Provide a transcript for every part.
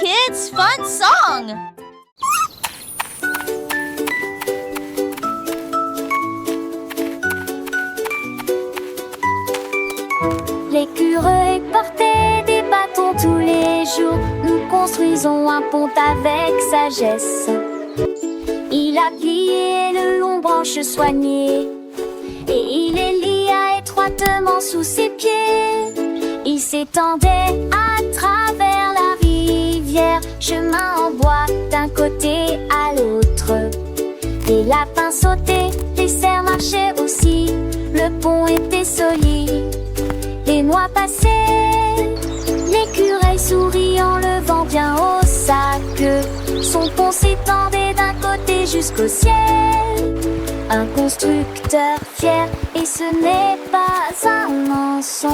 kids' fun song. L'écureuil portait des bâtons tous les jours. Nous construisons un pont avec sagesse. Il a plié le long branche soignée et il les lia étroitement sous ses pieds. Il s'étendait à travers la rivière, chemin en bois d'un côté à l'autre. Les lapins sautaient, les cerfs marchaient aussi. Le pont était solide. Les mois passaient, l'écureuil sourit en levant bien haut sa queue. Son pont s'étendait d'un côté jusqu'au ciel. Un constructeur fier, et ce n'est pas un mensonge.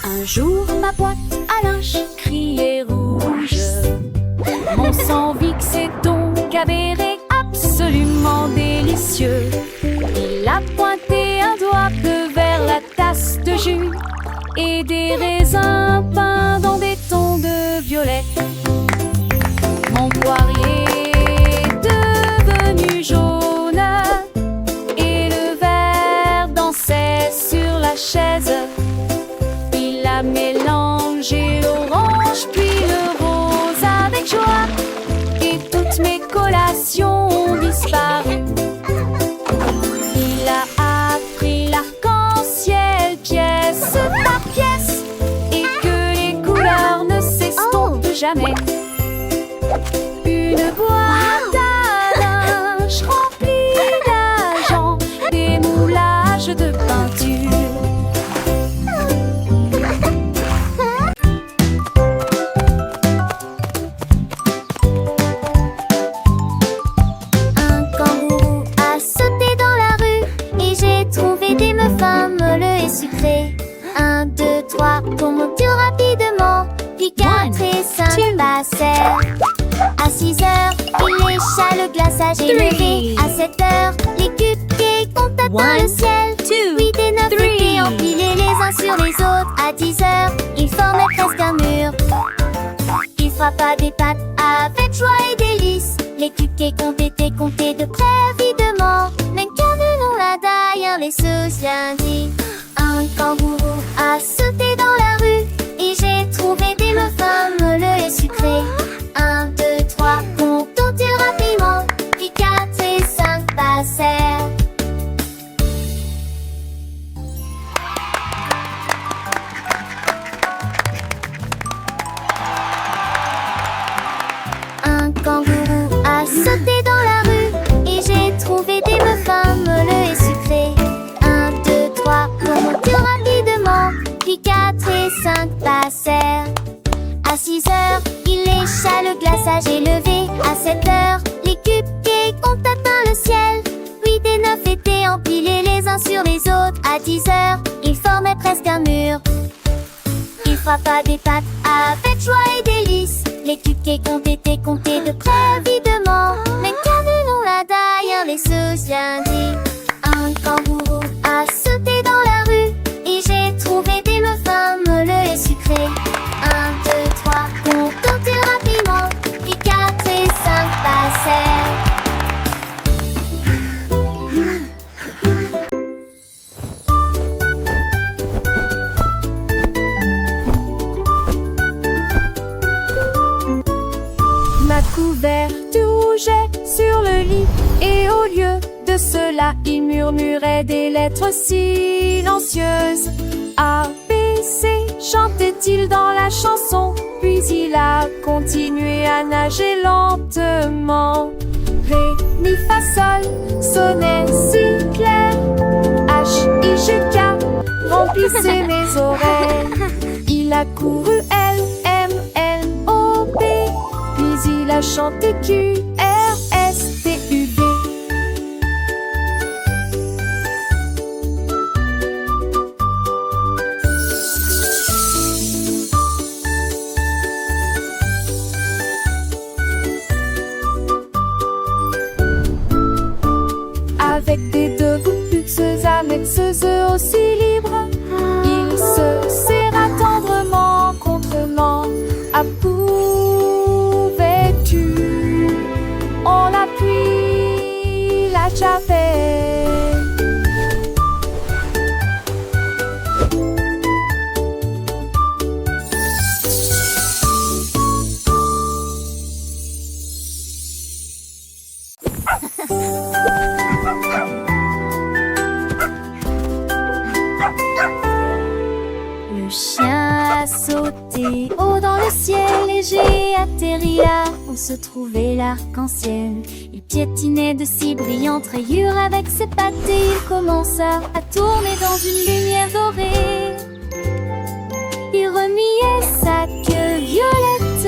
Un jour, ma boîte à linge criait rouge. Mon sang Vic s'est donc avéré absolument délicieux. Il a pointé un doigt bleu vers la tasse de jus et des raisins peints dans des tons de violet. Mon poirier est devenu jaune et le verre dansait sur la chaise. Il a mélangé l'orange puis le rose avec joie et toutes mes collations ont disparu. Il a appris l'arc-en-ciel pièce par pièce et que les couleurs ne s'estompent jamais. Une boîte à linge remplie d'argent, des moulages de peinture. Sucré. 1, 2, 3, pour monter rapidement. Puis 4 et 5 passèrent. À 6 heures, il lécha le glaçage est levé. À 7 heures, les cupcakes ont atteint le ciel. 8 et 9 étaient empilés les uns sur les autres. À 10 heures, ils formaient presque un mur. Il frappa des pattes avec joie et délice. Les cupcakes ont été comptés de près avidement. Même qu'un de nous là derrière les souciens dit. Un kangourou a sauté dans la rue et j'ai trouvé des muffins moelleux et sucrés. 1, 2, 3, comptons-ils rapidement, puis 4 et 5 passèrent. Un kangourou a sauté dans la rue et j'ai trouvé des muffins moelleux et sucrés. 1, 2, 3, remontons rapidement, puis 4 et 5 passèrent. À 6 heures, il lécha le glaçage est levé. À 7 heures, les cupcakes ont atteint le ciel. 8 et 9 étaient empilés les uns sur les autres. À 10 heures, ils formaient presque un mur. Il frappa des pattes avec joie et délice. Les cupcakes ont été comptés de près avidement. Même qu'un de nous là derrière les souciens dit. Un kangourou a sauté dans la rue et j'ai trouvé des muffins moelleux et sucrés. 1, 2, 3, comptons-ils rapidement, puis 4 et 5 passèrent. Ma couverte rougeait sur le lit et au lieu de cela, il murmurait des lettres silencieuses. A, B, C, chantait-il dans la chanson. Puis il a continué à nager lentement. Ré, mi, fa, sol, sonnait si clair. H, I, J, K, remplissait mes oreilles. Il a couru L, M, N, O, P. Puis il a chanté Q, R, S, T, U, V. avec des debout luxueuses annexeuses aussi libres. Il se serra tendrement contre moi. Approuvais-tu? On l'appuie, la chapelle. Le chien a sauté haut dans le ciel et j'ai atterri là où se trouvait l'arc-en-ciel. Il piétinait de si brillantes rayures avec ses pattes et il commença à tourner dans une lumière dorée. Il remuait sa queue violette,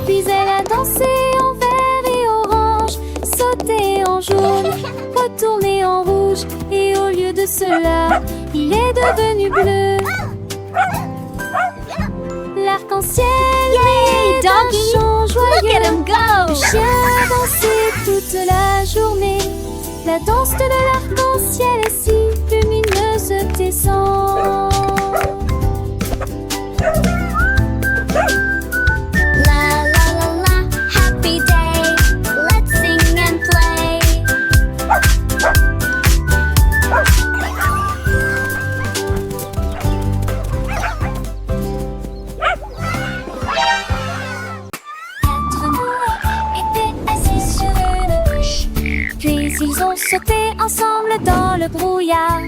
puis elle a dansé en vert et orange, sauté en jaune, retourné en rouge, et au lieu de cela, il est devenu bleu. L'arc-en-ciel Yay, doggy! joyeux. Look at him go! Le chien a dansé toute la journée. La danse de l'arc-en-ciel est si lumineuse, descend. La la la la, happy day. Let's sing and play. Quatre mouettes étaient assis sur une couche. Puis ils ont sauté ensemble dans le brouillard.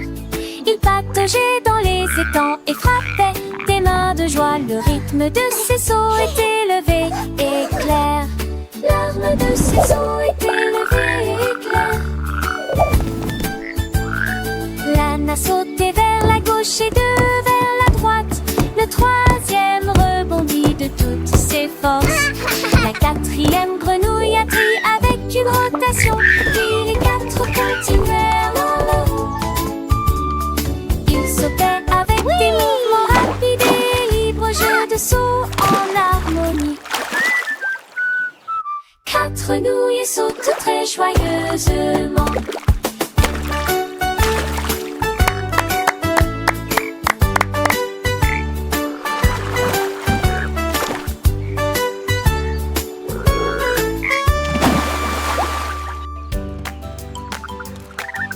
Ils pataugeaient dans les étangs et frappaient des mains de joie. Le rythme de ces sauts est élevé et clair. L'arme de ces sauts est élevée